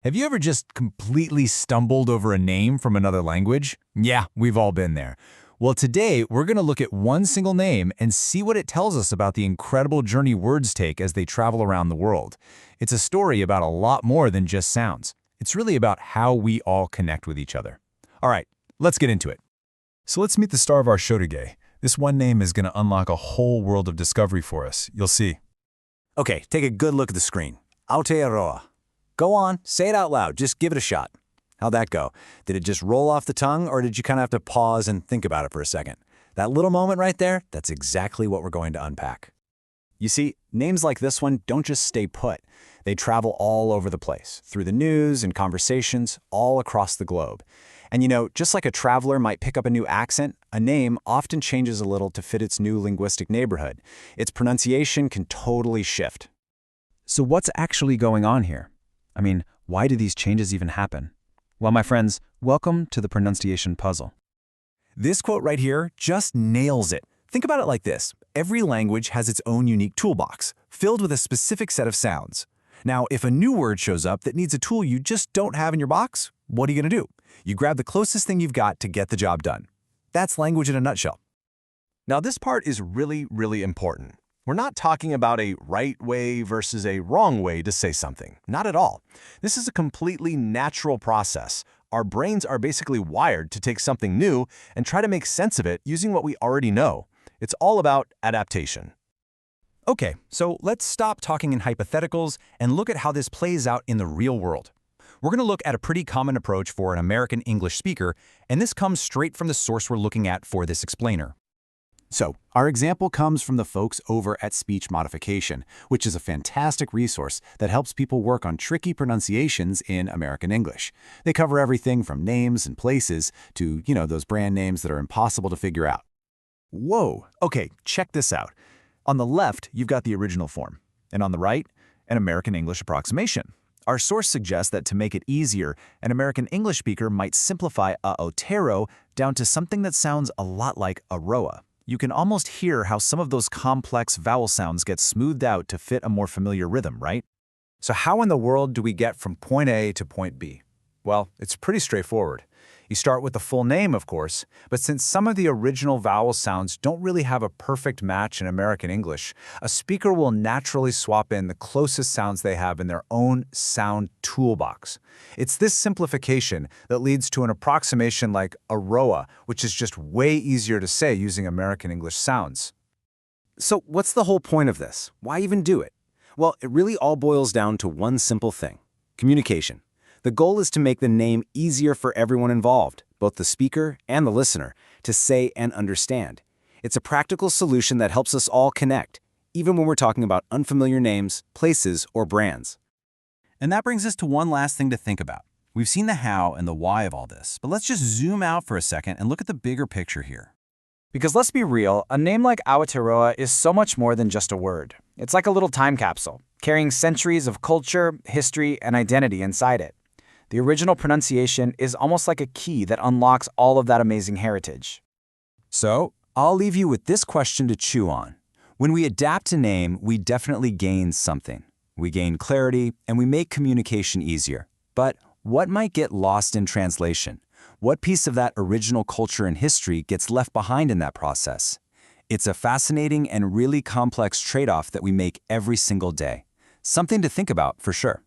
Have you ever just completely stumbled over a name from another language? Yeah, we've all been there. Well, today we're going to look at one single name and see what it tells us about the incredible journey words take as they travel around the world. It's a story about a lot more than just sounds. It's really about how we all connect with each other. All right, let's get into it. So let's meet the star of our show today. This one name is going to unlock a whole world of discovery for us. You'll see. Okay, take a good look at the screen. Aotearoa. Go on, say it out loud. Just give it a shot. How'd that go? Did it just roll off the tongue, or did you kind of have to pause and think about it for a second? That little moment right there, that's exactly what we're going to unpack. You see, names like this one don't just stay put. They travel all over the place, through the news and conversations, all across the globe. And you know, just like a traveler might pick up a new accent, a name often changes a little to fit its new linguistic neighborhood. Its pronunciation can totally shift. So what's actually going on here? I mean, why do these changes even happen? Well, my friends, welcome to the pronunciation puzzle. This quote right here just nails it. Think about it like this. Every language has its own unique toolbox, filled with a specific set of sounds. Now, if a new word shows up that needs a tool you just don't have in your box, what are you going to do? You grab the closest thing you've got to get the job done. That's language in a nutshell. Now, this part is really important. We're not talking about a right way versus a wrong way to say something. Not at all. This is a completely natural process. Our brains are basically wired to take something new and try to make sense of it using what we already know. It's all about adaptation. Okay, so let's stop talking in hypotheticals and look at how this plays out in the real world. We're going to look at a pretty common approach for an American English speaker, and this comes straight from the source we're looking at for this explainer. So, our example comes from the folks over at Speech Modification, which is a fantastic resource that helps people work on tricky pronunciations in American English. They cover everything from names and places to, those brand names that are impossible to figure out. Whoa, okay, check this out. On the left, you've got the original form, and on the right, an American English approximation. Our source suggests that to make it easier, an American English speaker might simplify Aotearoa down to something that sounds a lot like Aroa. You can almost hear how some of those complex vowel sounds get smoothed out to fit a more familiar rhythm, right? So how in the world do we get from point A to point B? Well, it's pretty straightforward. You start with the full name, of course, but since some of the original vowel sounds don't really have a perfect match in American English, a speaker will naturally swap in the closest sounds they have in their own sound toolbox. It's this simplification that leads to an approximation like Aroa, which is just way easier to say using American English sounds. So what's the whole point of this? Why even do it? Well, it really all boils down to one simple thing: communication. The goal is to make the name easier for everyone involved, both the speaker and the listener, to say and understand. It's a practical solution that helps us all connect, even when we're talking about unfamiliar names, places, or brands. And that brings us to one last thing to think about. We've seen the how and the why of all this, but let's just zoom out for a second and look at the bigger picture here. Because let's be real, a name like Aotearoa is so much more than just a word. It's like a little time capsule, carrying centuries of culture, history, and identity inside it. The original pronunciation is almost like a key that unlocks all of that amazing heritage. So, I'll leave you with this question to chew on. When we adapt a name, we definitely gain something. We gain clarity, and we make communication easier. But what might get lost in translation? What piece of that original culture and history gets left behind in that process? It's a fascinating and really complex trade-off that we make every single day. Something to think about for sure.